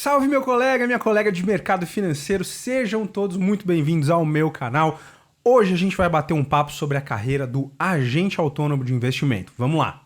Salve meu colega, minha colega de mercado financeiro, sejam todos muito bem-vindos ao meu canal. Hoje a gente vai bater um papo sobre a carreira do agente autônomo de investimento. Vamos lá.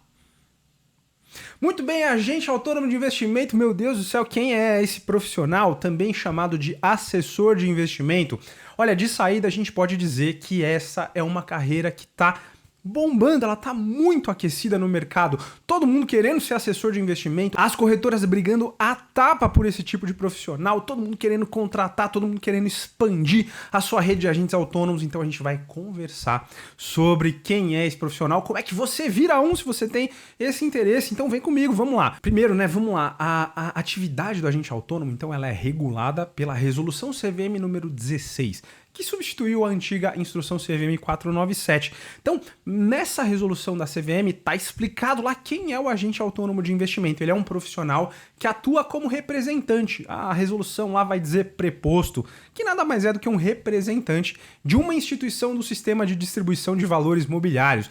Muito bem, agente autônomo de investimento, meu Deus do céu, quem é esse profissional, também chamado de assessor de investimento? Olha, de saída a gente pode dizer que essa é uma carreira que está bombando, ela tá muito aquecida no mercado, todo mundo querendo ser assessor de investimento, as corretoras brigando a tapa por esse tipo de profissional, todo mundo querendo contratar, todo mundo querendo expandir a sua rede de agentes autônomos. Então a gente vai conversar sobre quem é esse profissional, como é que você vira um se você tem esse interesse. Então vem comigo, vamos lá. Primeiro, vamos lá, a atividade do agente autônomo, então ela é regulada pela Resolução CVM número 16, que substituiu a antiga Instrução CVM 497. Então, nessa resolução da CVM, está explicado lá quem é o agente autônomo de investimento. Ele é um profissional que atua como representante. A resolução lá vai dizer preposto, que nada mais é do que um representante de uma instituição do sistema de distribuição de valores mobiliários.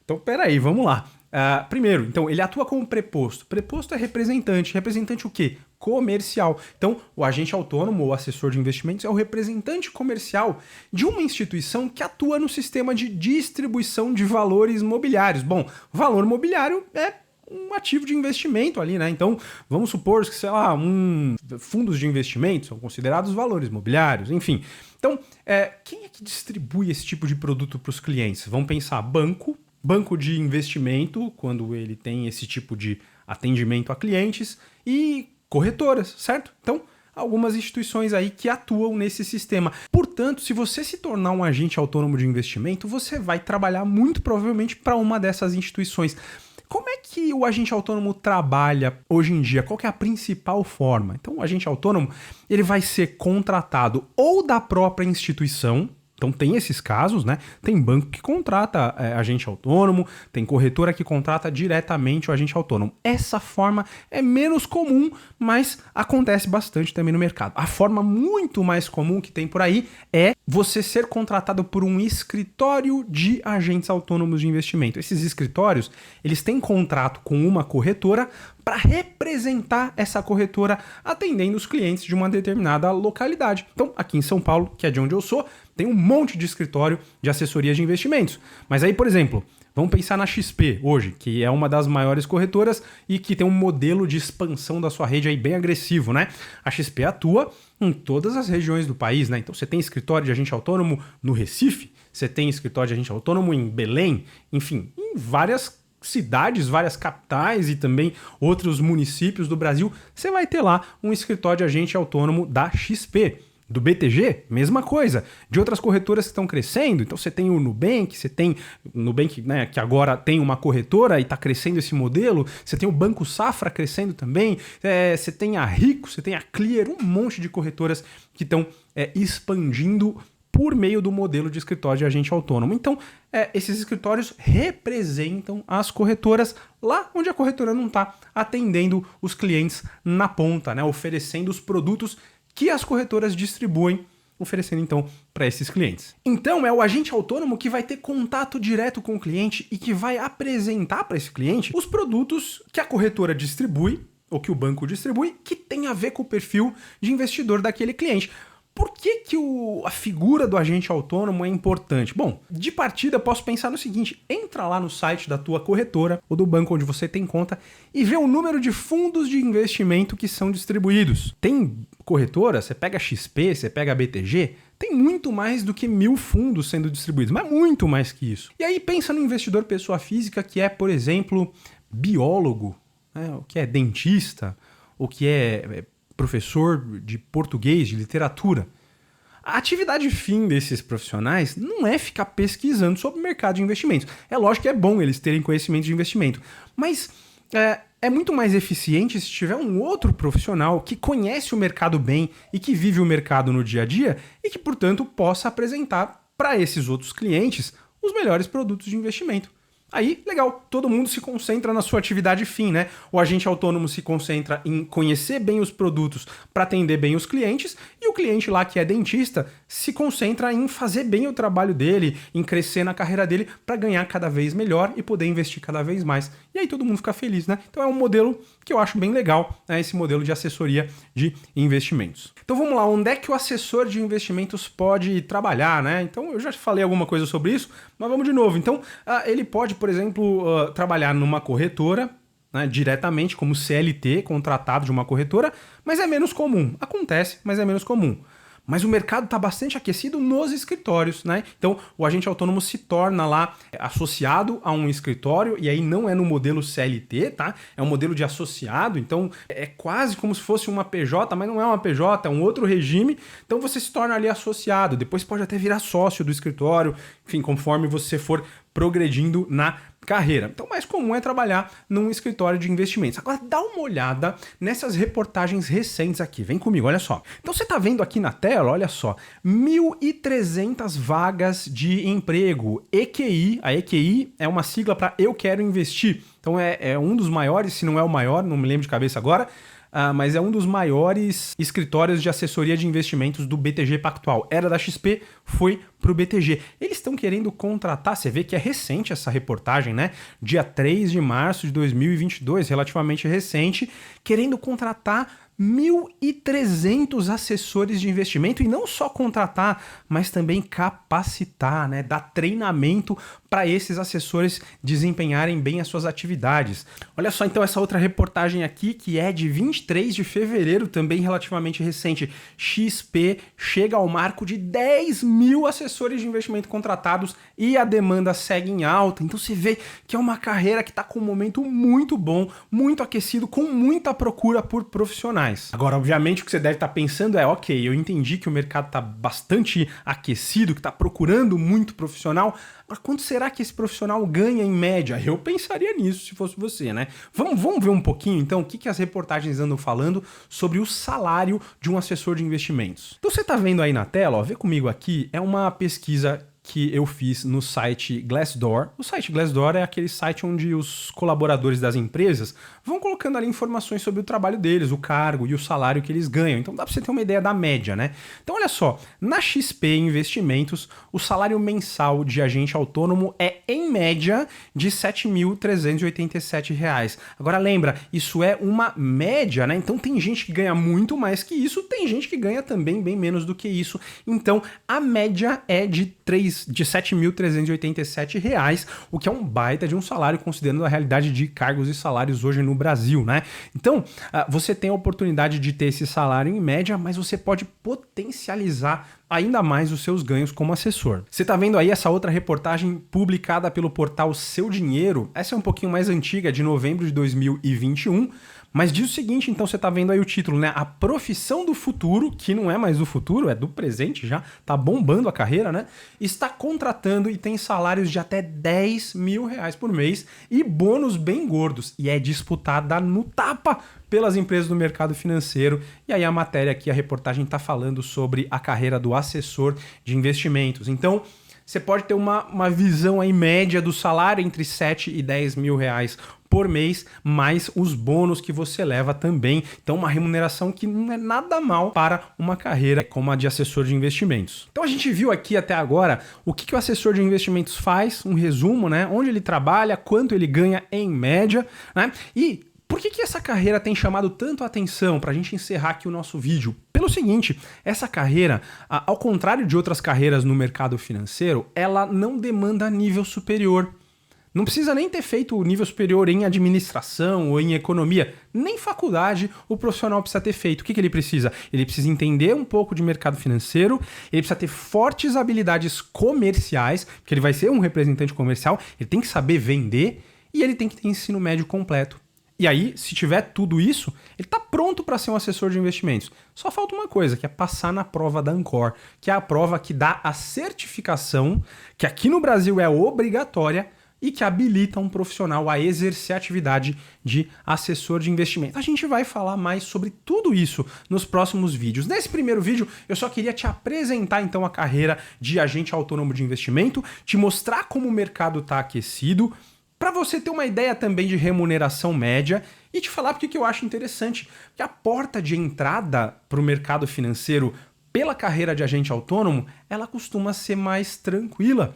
Então, peraí, vamos lá. Primeiro, então, ele atua como preposto. Preposto é representante. Representante o quê? Comercial. Então, o agente autônomo ou assessor de investimentos é o representante comercial de uma instituição que atua no sistema de distribuição de valores mobiliários. Bom, valor mobiliário é um ativo de investimento ali, né? Então, vamos supor que, sei lá, fundos de investimento são considerados valores mobiliários, enfim. Então, quem é que distribui esse tipo de produto para os clientes? Vamos pensar banco de investimento, quando ele tem esse tipo de atendimento a clientes, e corretoras, certo? Então, algumas instituições aí que atuam nesse sistema. Portanto, se você se tornar um agente autônomo de investimento, você vai trabalhar muito provavelmente para uma dessas instituições. Como é que o agente autônomo trabalha hoje em dia? Qual que é a principal forma? Então, o agente autônomo, ele vai ser contratado ou da própria instituição. Então tem esses casos, né? Tem banco que contrata agente autônomo, tem corretora que contrata diretamente o agente autônomo. Essa forma é menos comum, mas acontece bastante também no mercado. A forma muito mais comum que tem por aí é você ser contratado por um escritório de agentes autônomos de investimento. Esses escritórios, eles têm contrato com uma corretora para representar essa corretora atendendo os clientes de uma determinada localidade. Então, aqui em São Paulo, que é de onde eu sou, tem um monte de escritório de assessoria de investimentos. Mas aí, por exemplo, vamos pensar na XP hoje, que é uma das maiores corretoras e que tem um modelo de expansão da sua rede aí bem agressivo, né? A XP atua em todas as regiões do país, né? Então você tem escritório de agente autônomo no Recife, você tem escritório de agente autônomo em Belém, enfim, em várias cidades, várias capitais e também outros municípios do Brasil, você vai ter lá um escritório de agente autônomo da XP. Do BTG, mesma coisa. De outras corretoras que estão crescendo, então você tem o Nubank, né, que agora tem uma corretora e está crescendo esse modelo, você tem o Banco Safra crescendo também, você tem a Rico, você tem a Clear, um monte de corretoras que estão expandindo por meio do modelo de escritório de agente autônomo. Então, esses escritórios representam as corretoras lá onde a corretora não está atendendo os clientes na ponta, né, oferecendo os produtos que as corretoras distribuem, oferecendo então para esses clientes. Então é o agente autônomo que vai ter contato direto com o cliente e que vai apresentar para esse cliente os produtos que a corretora distribui ou que o banco distribui que tem a ver com o perfil de investidor daquele cliente. Por que a figura do agente autônomo é importante? Bom, de partida eu posso pensar no seguinte: entra lá no site da tua corretora ou do banco onde você tem conta e vê o número de fundos de investimento que são distribuídos. Tem corretora, você pega a XP, você pega a BTG, tem muito mais do que 1.000 fundos sendo distribuídos, mas muito mais que isso. E aí pensa no investidor pessoa física que é, por exemplo, biólogo, né, o que é dentista, o que é professor de português, de literatura. A atividade fim desses profissionais não é ficar pesquisando sobre o mercado de investimentos. É lógico que é bom eles terem conhecimento de investimento, mas é muito mais eficiente se tiver um outro profissional que conhece o mercado bem e que vive o mercado no dia a dia e que, portanto, possa apresentar para esses outros clientes os melhores produtos de investimento. Aí, legal, todo mundo se concentra na sua atividade fim, né? O agente autônomo se concentra em conhecer bem os produtos para atender bem os clientes, e o cliente lá que é dentista se concentra em fazer bem o trabalho dele, em crescer na carreira dele para ganhar cada vez melhor e poder investir cada vez mais. E aí todo mundo fica feliz, né? Então é um modelo que eu acho bem legal, né? Esse modelo de assessoria de investimentos. Então vamos lá, onde é que o assessor de investimentos pode trabalhar, né? Então eu já falei alguma coisa sobre isso, mas vamos de novo. Então ele pode, por exemplo, trabalhar numa corretora, né, diretamente como CLT, contratado de uma corretora, mas é menos comum. Acontece, mas é menos comum. Mas o mercado está bastante aquecido nos escritórios, né? Então, o agente autônomo se torna lá associado a um escritório, e aí não é no modelo CLT, tá? É um modelo de associado, então é quase como se fosse uma PJ, mas não é uma PJ, é um outro regime. Então, você se torna ali associado, depois pode até virar sócio do escritório, enfim, conforme você for progredindo na carreira. Então, o mais comum é trabalhar num escritório de investimentos. Agora, dá uma olhada nessas reportagens recentes aqui. Vem comigo, olha só. Então, você está vendo aqui na tela, olha só, 1.300 vagas de emprego. EQI, a EQI é uma sigla para Eu Quero Investir. Então, é um dos maiores, se não é o maior, não me lembro de cabeça agora, mas é um dos maiores escritórios de assessoria de investimentos do BTG Pactual. Era da XP, foi para o BTG. Eles estão querendo contratar, você vê que é recente essa reportagem, né? Dia 3 de março de 2022, relativamente recente, querendo contratar 1.300 assessores de investimento, e não só contratar, mas também capacitar, né? Dar treinamento para esses assessores desempenharem bem as suas atividades. Olha só então essa outra reportagem aqui, que é de 23 de fevereiro, também relativamente recente. XP chega ao marco de 10 mil assessores de investimento contratados e a demanda segue em alta. Então você vê que é uma carreira que está com um momento muito bom, muito aquecido, com muita procura por profissionais. Agora, obviamente, o que você deve estar pensando é, ok, eu entendi que o mercado está bastante aquecido, que está procurando muito profissional. Agora, quanto será que esse profissional ganha em média? Eu pensaria nisso se fosse você, né? Vamos ver um pouquinho, então, o que as reportagens andam falando sobre o salário de um assessor de investimentos. Então, você está vendo aí na tela, ó, vê comigo aqui, é uma pesquisa que eu fiz no site Glassdoor. O site Glassdoor é aquele site onde os colaboradores das empresas vão colocando ali informações sobre o trabalho deles, o cargo e o salário que eles ganham. Então dá para você ter uma ideia da média, né? Então olha só, na XP Investimentos, o salário mensal de agente autônomo é, em média, de R$ 7.387. Agora lembra, isso é uma média, né? Então tem gente que ganha muito mais que isso, tem gente que ganha também bem menos do que isso. Então a média é de R$ 7.387, o que é um baita de um salário, considerando a realidade de cargos e salários hoje no Brasil, né? Então, você tem a oportunidade de ter esse salário em média, mas você pode potencializar ainda mais os seus ganhos como assessor. Você está vendo aí essa outra reportagem publicada pelo portal Seu Dinheiro? Essa é um pouquinho mais antiga, de novembro de 2021, mas diz o seguinte, então você está vendo aí o título, né? A profissão do futuro, que não é mais do futuro, é do presente já, tá bombando a carreira, né? Está contratando e tem salários de até R$ 10 mil por mês e bônus bem gordos, e é disputada no tapa pelas empresas do mercado financeiro. E aí a matéria aqui, a reportagem está falando sobre a carreira do assessor de investimentos. Então, você pode ter uma visão aí média do salário entre 7 e 10 mil reais por mês, mais os bônus que você leva também. Então, uma remuneração que não é nada mal para uma carreira como a de assessor de investimentos. Então, a gente viu aqui até agora o que o assessor de investimentos faz, um resumo, né? Onde ele trabalha, quanto ele ganha em média, né? E por que essa carreira tem chamado tanto a atenção, para a gente encerrar aqui o nosso vídeo? Pelo seguinte, essa carreira, ao contrário de outras carreiras no mercado financeiro, ela não demanda nível superior. Não precisa nem ter feito o nível superior em administração ou em economia, nem faculdade o profissional precisa ter feito. O que ele precisa? Ele precisa entender um pouco de mercado financeiro, ele precisa ter fortes habilidades comerciais, porque ele vai ser um representante comercial, ele tem que saber vender e ele tem que ter ensino médio completo. E aí, se tiver tudo isso, ele está pronto para ser um assessor de investimentos. Só falta uma coisa, que é passar na prova da Ancor, que é a prova que dá a certificação, que aqui no Brasil é obrigatória, e que habilita um profissional a exercer a atividade de assessor de investimento. A gente vai falar mais sobre tudo isso nos próximos vídeos. Nesse primeiro vídeo, eu só queria te apresentar então a carreira de agente autônomo de investimento, te mostrar como o mercado está aquecido, para você ter uma ideia também de remuneração média e te falar porque que eu acho interessante. Porque a porta de entrada para o mercado financeiro pela carreira de agente autônomo, ela costuma ser mais tranquila.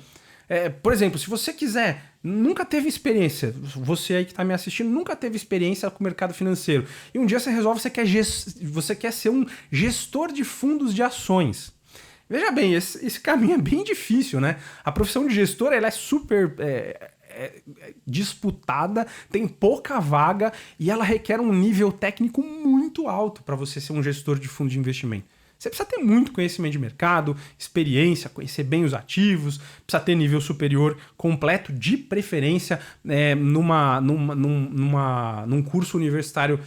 Por exemplo, se você quiser, nunca teve experiência, você aí que está me assistindo, nunca teve experiência com o mercado financeiro, e um dia você resolve que você quer ser um gestor de fundos de ações. Veja bem, esse caminho é bem difícil, né? A profissão de gestor ela é super disputada, tem pouca vaga e ela requer um nível técnico muito alto para você ser um gestor de fundo de investimento. Você precisa ter muito conhecimento de mercado, experiência, conhecer bem os ativos, precisa ter nível superior completo, de preferência num curso universitário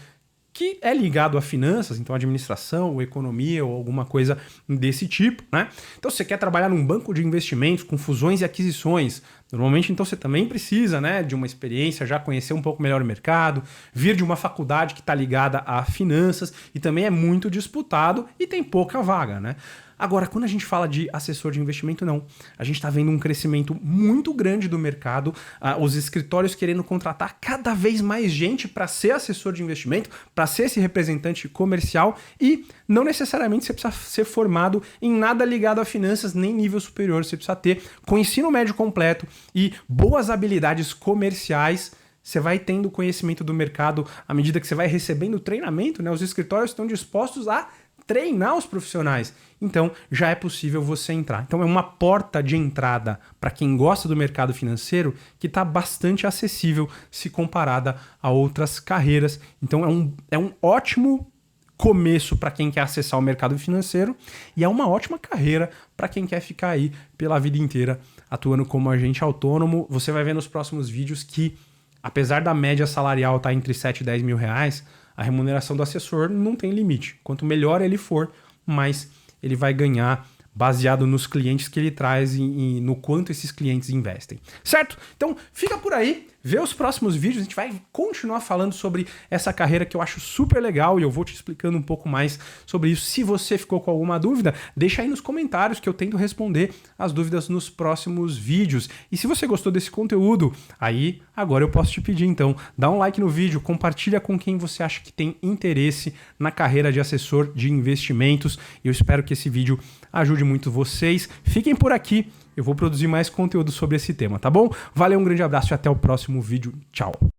que é ligado a finanças, então administração ou economia ou alguma coisa desse tipo, né? Então, se você quer trabalhar num banco de investimentos com fusões e aquisições, normalmente então você também precisa, né, de uma experiência, já conhecer um pouco melhor o mercado, vir de uma faculdade que está ligada a finanças e também é muito disputado e tem pouca vaga, né? Agora, quando a gente fala de assessor de investimento, não. A gente está vendo um crescimento muito grande do mercado, os escritórios querendo contratar cada vez mais gente para ser assessor de investimento, para ser esse representante comercial e não necessariamente você precisa ser formado em nada ligado a finanças, nem nível superior. Você precisa ter com ensino médio completo e boas habilidades comerciais. Você vai tendo conhecimento do mercado à medida que você vai recebendo treinamento, né? Os escritórios estão dispostos a treinar os profissionais. Então, já é possível você entrar. Então, é uma porta de entrada para quem gosta do mercado financeiro que está bastante acessível se comparada a outras carreiras. Então, é um ótimo começo para quem quer acessar o mercado financeiro e é uma ótima carreira para quem quer ficar aí pela vida inteira atuando como agente autônomo. Você vai ver nos próximos vídeos que, apesar da média salarial estar entre 7 e 10 mil reais, a remuneração do assessor não tem limite. Quanto melhor ele for, mais ele vai ganhar baseado nos clientes que ele traz e no quanto esses clientes investem. Certo? Então, fica por aí. Vê os próximos vídeos, a gente vai continuar falando sobre essa carreira que eu acho super legal e eu vou te explicando um pouco mais sobre isso. Se você ficou com alguma dúvida, deixa aí nos comentários que eu tento responder as dúvidas nos próximos vídeos. E se você gostou desse conteúdo, aí agora eu posso te pedir então, dá um like no vídeo, compartilha com quem você acha que tem interesse na carreira de assessor de investimentos. Eu espero que esse vídeo ajude muito vocês. Fiquem por aqui. Eu vou produzir mais conteúdo sobre esse tema, tá bom? Valeu, um grande abraço e até o próximo vídeo. Tchau!